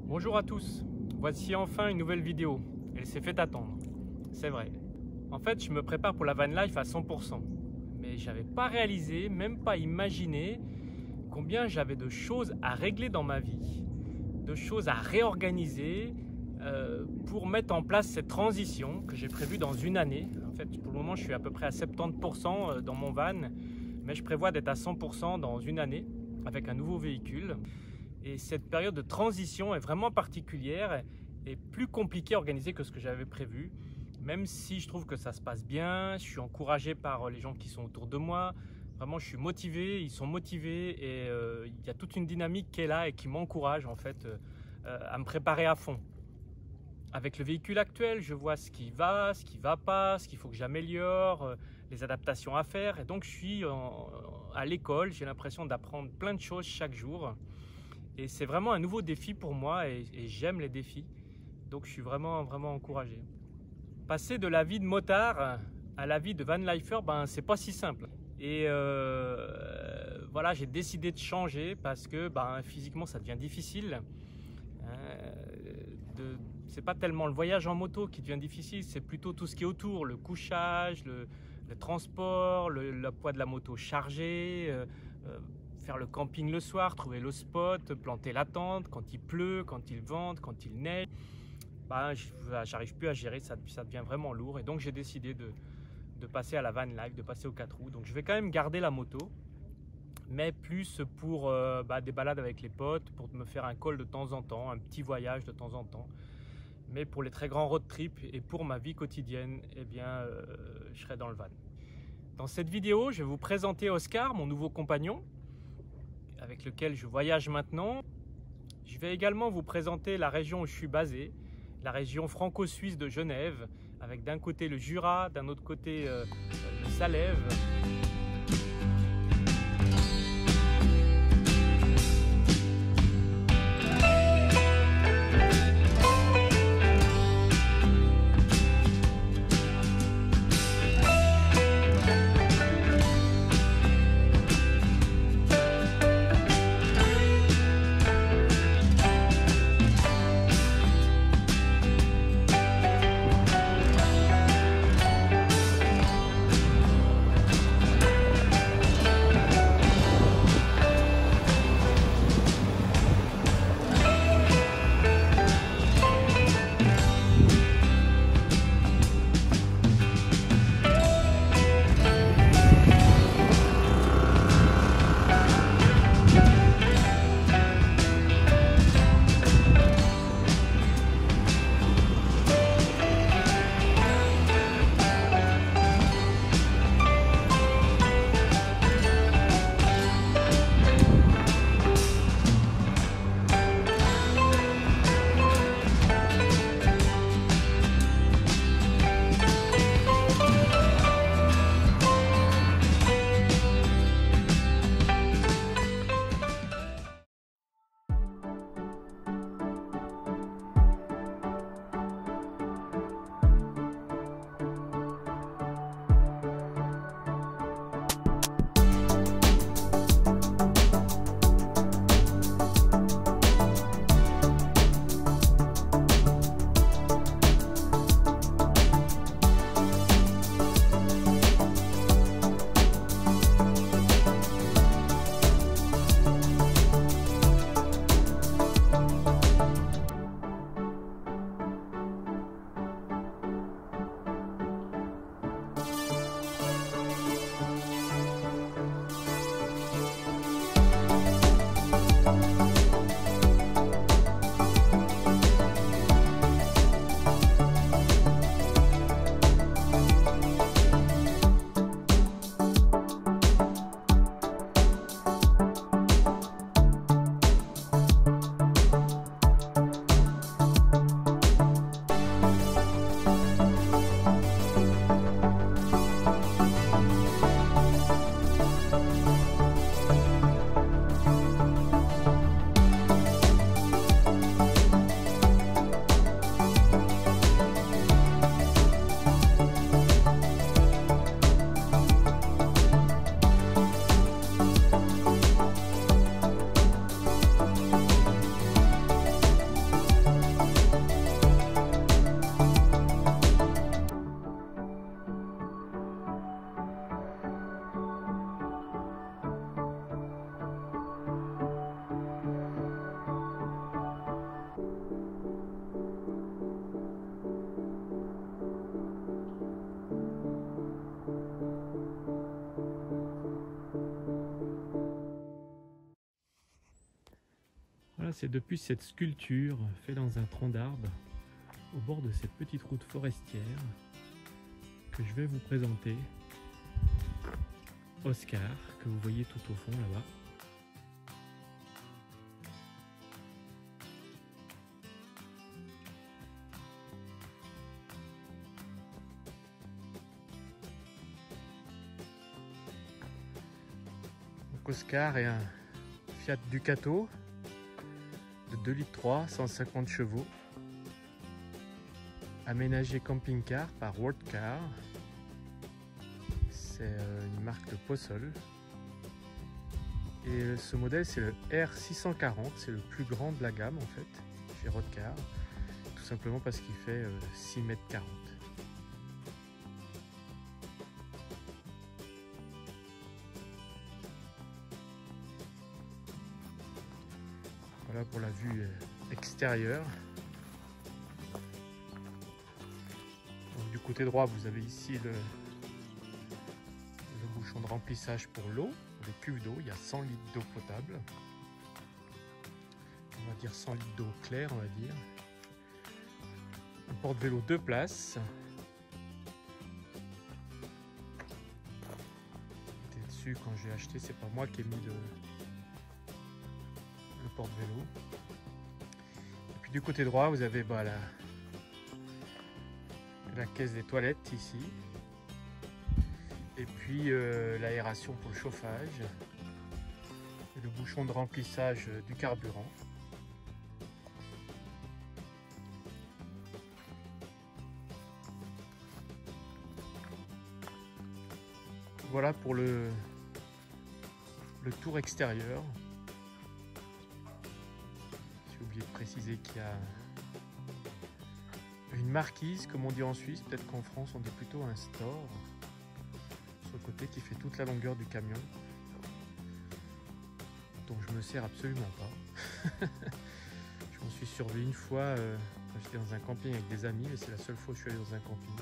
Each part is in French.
Bonjour à tous, voici enfin une nouvelle vidéo. Elle s'est fait attendre, c'est vrai. En fait, je me prépare pour la van life à 100%. Mais j'avais pas réalisé, même pas imaginé combien j'avais de choses à régler dans ma vie, de choses à réorganiser pour mettre en place cette transition que j'ai prévue dans une année. En fait, pour le moment, je suis à peu près à 70% dans mon van, mais je prévois d'être à 100% dans une année avec un nouveau véhicule. Et cette période de transition est vraiment particulière et plus compliquée à organiser que ce que j'avais prévu. Même si je trouve que ça se passe bien, je suis encouragé par les gens qui sont autour de moi. Vraiment, je suis motivé, ils sont motivés et il y a toute une dynamique qui est là et qui m'encourage en fait à me préparer à fond. Avec le véhicule actuel, je vois ce qui va pas, ce qu'il faut que j'améliore, les adaptations à faire. Et donc, je suis à l'école, j'ai l'impression d'apprendre plein de choses chaque jour. Et c'est vraiment un nouveau défi pour moi et j'aime les défis. Donc je suis vraiment encouragé. Passer de la vie de motard à la vie de van lifer, c'est pas si simple. Et voilà, j'ai décidé de changer parce que physiquement ça devient difficile. C'est pas tellement le voyage en moto qui devient difficile, c'est plutôt tout ce qui est autour, le couchage, le transport, le poids de la moto chargée, faire le camping le soir, trouver le spot, planter la tente, quand il pleut, quand il vente, quand il neige. J'arrive plus à gérer, ça devient vraiment lourd. Et donc j'ai décidé de passer à la van life, de passer aux 4 roues. Donc je vais quand même garder la moto, mais plus pour des balades avec les potes, pour me faire un call de temps en temps, un petit voyage de temps en temps. Mais pour les très grands road trips et pour ma vie quotidienne, je serai dans le van. Dans cette vidéo, je vais vous présenter Oscar, mon nouveau compagnon, avec lequel je voyage maintenant. Je vais également vous présenter la région où je suis basé, la région franco-suisse de Genève, avec d'un côté le Jura, d'un autre côté le Salève. c'est depuis cette sculpture faite dans un tronc d'arbre au bord de cette petite route forestière que je vais vous présenter Oscar, que vous voyez tout au fond là-bas. Donc Oscar est un Fiat Ducato de 2,3 litres, 150 chevaux, aménagé camping-car par World Car. C'est une marque de Possol. Et ce modèle, c'est le R640, c'est le plus grand de la gamme en fait, chez World Car, tout simplement parce qu'il fait 6,40 m. Voilà pour la vue extérieure. Donc, du côté droit, vous avez ici le bouchon de remplissage pour l'eau, les cuves d'eau. Il y a 100 litres d'eau potable. On va dire 100 litres d'eau claire, on va dire. Un porte-vélo 2 places. J'étais dessus quand j'ai acheté, c'est pas moi qui ai mis le porte-vélo. Et puis du côté droit, vous avez la caisse des toilettes ici. Et puis l'aération pour le chauffage. Et le bouchon de remplissage du carburant. Voilà pour le tour extérieur. J'ai oublié de préciser qu'il y a une marquise, comme on dit en Suisse. Peut-être qu'en France on dit plutôt un store sur le côté qui fait toute la longueur du camion, dont je me sers absolument pas. Je m'en suis servi une fois quand j'étais dans un camping avec des amis, et c'est la seule fois où je suis allé dans un camping.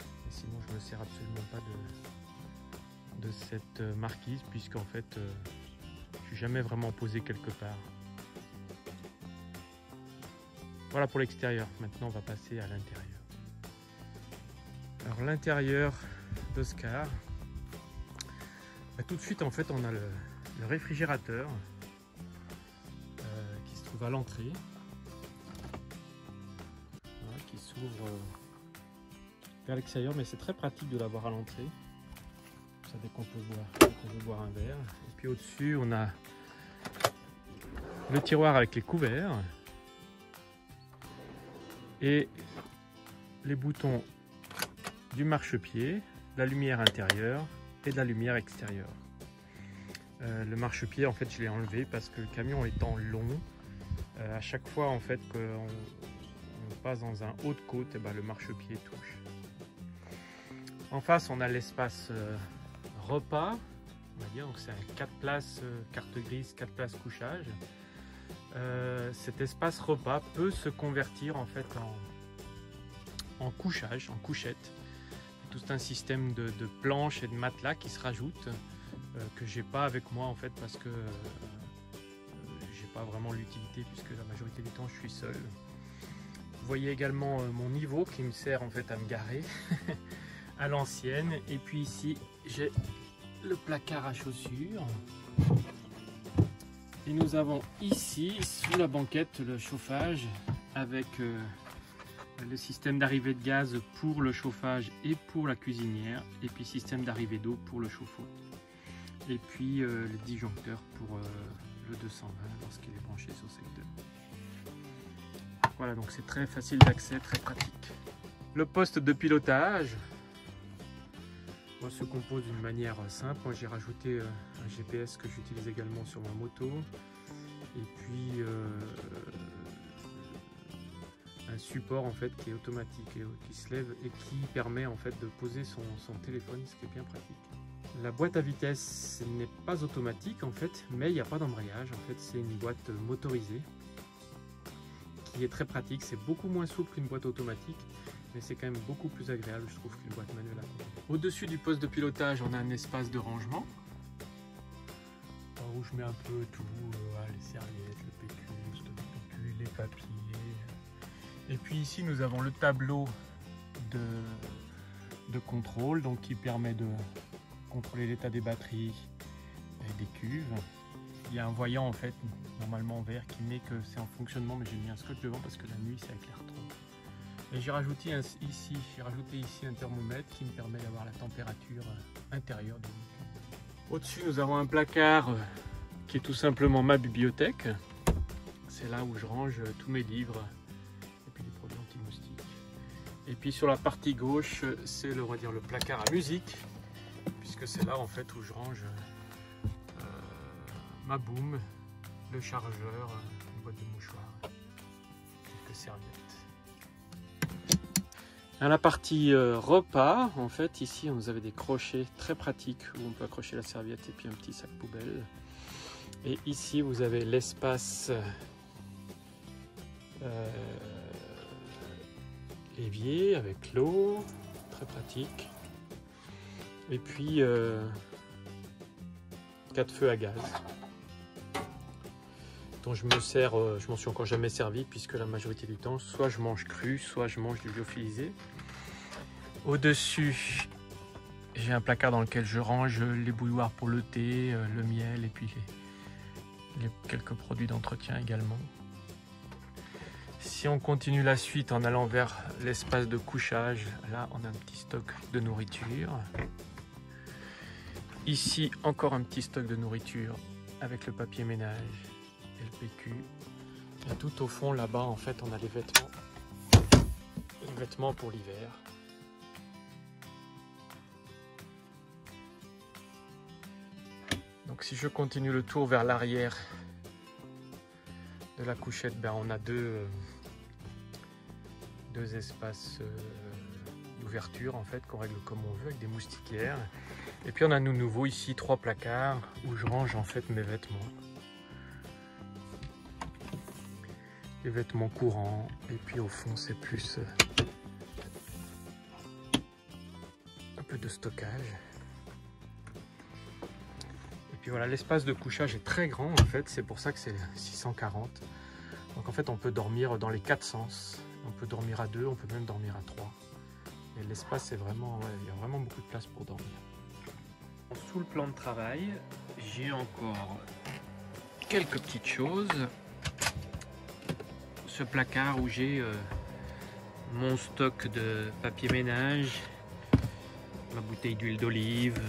Et sinon je me sers absolument pas de cette marquise, puisqu'en fait je suis jamais vraiment posé quelque part. Voilà pour l'extérieur. Maintenant on va passer à l'intérieur. Alors l'intérieur d'Oscar, tout de suite en fait on a le réfrigérateur qui se trouve à l'entrée, voilà, qui s'ouvre vers l'extérieur, mais c'est très pratique de l'avoir à l'entrée. Vous savez qu'on veut boire un verre. Et puis au-dessus on a le tiroir avec les couverts et les boutons du marchepied, la lumière intérieure et de la lumière extérieure. Le marchepied en fait je l'ai enlevé parce que le camion étant long, à chaque fois en fait qu'on passe dans un haut de côte, le marchepied touche. En face on a l'espace repas, on va dire, donc c'est un 4 places carte grise, 4 places couchage. Cet espace repas peut se convertir en fait en couchage, en couchette. Tout un système de planches et de matelas qui se rajoutent, que j'ai pas avec moi en fait parce que j'ai pas vraiment l'utilité, puisque la majorité du temps je suis seul. Vous voyez également mon niveau qui me sert en fait à me garer à l'ancienne. Et puis ici j'ai le placard à chaussures. Et nous avons ici, sous la banquette, le chauffage avec le système d'arrivée de gaz pour le chauffage et pour la cuisinière. Et puis système d'arrivée d'eau pour le chauffe-eau. Et puis le disjoncteur pour le 220 lorsqu'il est branché sur secteur. Voilà, donc c'est très facile d'accès, très pratique. Le poste de pilotage se compose d'une manière simple. Moi j'ai rajouté un GPS que j'utilise également sur ma moto, et puis un support en fait qui est automatique et qui se lève et qui permet en fait de poser son téléphone, ce qui est bien pratique. La boîte à vitesse n'est pas automatique en fait, mais il n'y a pas d'embrayage. En fait c'est une boîte motorisée qui est très pratique. C'est beaucoup moins souple qu'une boîte automatique, mais c'est quand même beaucoup plus agréable, je trouve, qu'une boîte manuelle. Au-dessus du poste de pilotage, on a un espace de rangement où je mets un peu tout, les serviettes, le PQ, papiers. Et puis ici nous avons le tableau de contrôle, donc qui permet de contrôler l'état des batteries et des cuves. Il y a un voyant en fait normalement vert qui met que c'est en fonctionnement, mais j'ai mis un scotch devant parce que la nuit ça éclaire trop. Et j'ai rajouté ici un thermomètre qui me permet d'avoir la température intérieure de l'eau. Au-dessus nous avons un placard qui est tout simplement ma bibliothèque. C'est là où je range tous mes livres et puis les produits anti-moustiques. Et puis sur la partie gauche, c'est le placard à musique, puisque c'est là en fait où je range ma boum, le chargeur, une boîte de mouchoirs, quelques serviettes. Dans la partie repas, en fait, ici vous avez des crochets très pratiques où on peut accrocher la serviette et puis un petit sac poubelle. Et ici vous avez l'espace évier avec l'eau, très pratique. Et puis 4 feux à gaz dont je me sers, je m'en suis encore jamais servi puisque la majorité du temps soit je mange cru, soit je mange du lyophilisé. Au-dessus j'ai un placard dans lequel je range les bouilloires pour le thé, le miel et puis quelques produits d'entretien également. Si on continue la suite en allant vers l'espace de couchage, là on a un petit stock de nourriture. Ici encore un petit stock de nourriture avec le papier ménage et le PQ. Et tout au fond là-bas en fait on a les vêtements pour l'hiver. Donc si je continue le tour vers l'arrière de la couchette, ben on a deux espaces d'ouverture en fait qu'on règle comme on veut avec des moustiquaires. Et puis on a de nouveau ici 3 placards où je range en fait mes vêtements. Les vêtements courants, et puis au fond c'est plus un peu de stockage. Et puis voilà, l'espace de couchage est très grand en fait, c'est pour ça que c'est 640. Donc en fait on peut dormir dans les 4 sens. On peut dormir à 2, on peut même dormir à 3. Et l'espace c'est vraiment, il y a vraiment beaucoup de place pour dormir. Sous le plan de travail, j'ai encore quelques petites choses. Ce placard où j'ai mon stock de papier ménage, ma bouteille d'huile d'olive,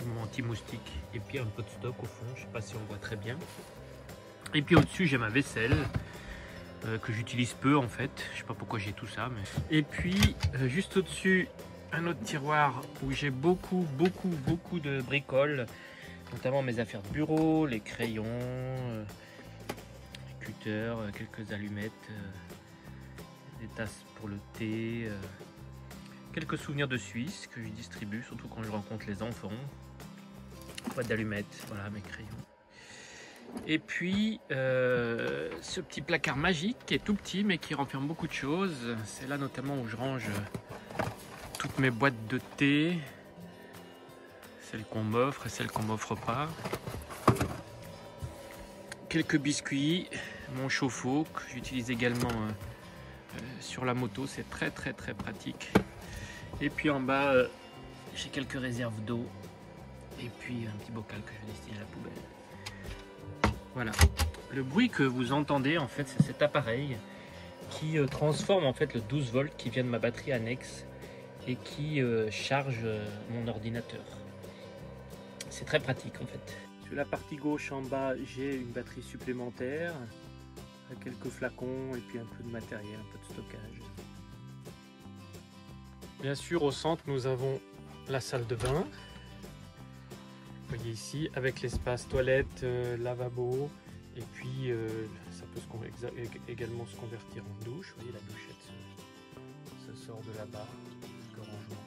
mon anti-moustique et puis un peu de stock au fond, je ne sais pas si on voit très bien. Et puis au-dessus j'ai ma vaisselle que j'utilise peu en fait, je ne sais pas pourquoi j'ai tout ça. Mais... Et puis juste au-dessus un autre tiroir où j'ai beaucoup de bricoles, notamment mes affaires de bureau, les crayons, les cutters, quelques allumettes, des tasses pour le thé, quelques souvenirs de Suisse que je distribue, surtout quand je rencontre les enfants, boîte d'allumettes, voilà mes crayons. Et puis ce petit placard magique qui est tout petit mais qui renferme beaucoup de choses, c'est là notamment où je range toutes mes boîtes de thé, celles qu'on m'offre et celles qu'on m'offre pas. Quelques biscuits, mon chauffe-eau que j'utilise également sur la moto, c'est très pratique. Et puis en bas, j'ai quelques réserves d'eau et puis un petit bocal que je vais destiner à la poubelle. Voilà, le bruit que vous entendez en fait, c'est cet appareil qui transforme en fait le 12 volts qui vient de ma batterie annexe et qui charge mon ordinateur. C'est très pratique en fait. Sur la partie gauche en bas, j'ai une batterie supplémentaire, quelques flacons et puis un peu de matériel, un peu de stockage. Bien sûr, au centre, nous avons la salle de bain. Vous voyez ici, avec l'espace toilette, lavabo, et puis ça peut également se convertir en douche. Vous voyez, la douchette ça sort de là-bas, le rangement.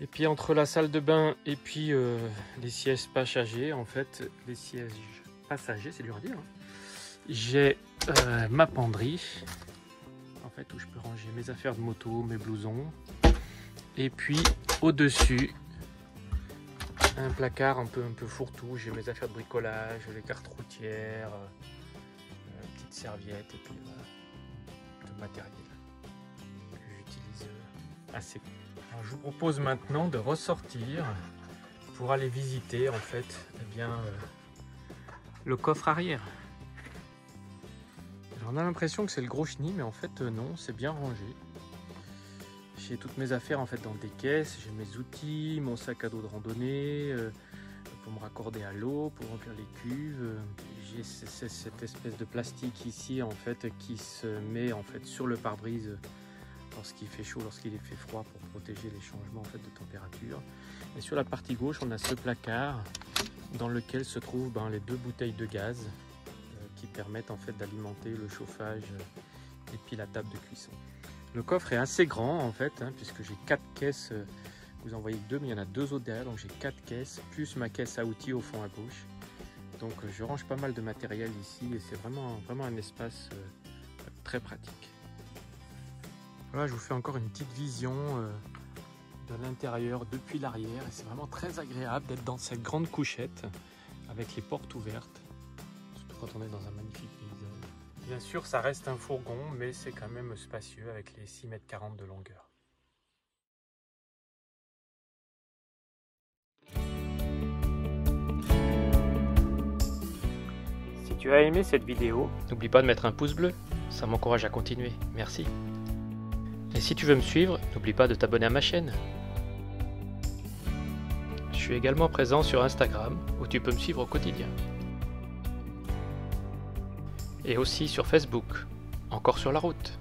Et puis entre la salle de bain et puis les sièges passagers, en fait, les sièges passagers, c'est dur à dire, hein. J'ai ma penderie, en fait, où je peux ranger mes affaires de moto, mes blousons, et puis au-dessus, un placard un peu fourre-tout, j'ai mes affaires de bricolage, les cartes routières, petite serviettes et puis voilà, tout le matériel que j'utilise assez. Alors, je vous propose maintenant de ressortir pour aller visiter en fait le coffre arrière. Alors, on a l'impression que c'est le gros chenil, mais en fait non, c'est bien rangé. J'ai toutes mes affaires en fait dans des caisses, j'ai mes outils, mon sac à dos de randonnée pour me raccorder à l'eau, pour remplir les cuves. J'ai cette espèce de plastique ici en fait qui se met en fait sur le pare-brise lorsqu'il fait chaud, lorsqu'il fait froid, pour protéger les changements en fait de température. Et sur la partie gauche, on a ce placard dans lequel se trouvent les 2 bouteilles de gaz qui permettent en fait d'alimenter le chauffage et puis la table de cuisson. Le coffre est assez grand en fait, puisque j'ai 4 caisses, vous en voyez 2, mais il y en a 2 autres derrière, donc j'ai 4 caisses, plus ma caisse à outils au fond à gauche. Donc je range pas mal de matériel ici et c'est vraiment un espace très pratique. Voilà, je vous fais encore une petite vision de l'intérieur depuis l'arrière et c'est vraiment très agréable d'être dans cette grande couchette avec les portes ouvertes, surtout quand on est dans un magnifique paysage. Bien sûr, ça reste un fourgon, mais c'est quand même spacieux avec les 6,40 m de longueur. Si tu as aimé cette vidéo, n'oublie pas de mettre un pouce bleu, ça m'encourage à continuer, merci. Et si tu veux me suivre, n'oublie pas de t'abonner à ma chaîne. Je suis également présent sur Instagram, où tu peux me suivre au quotidien. Et aussi sur Facebook, encore sur la route.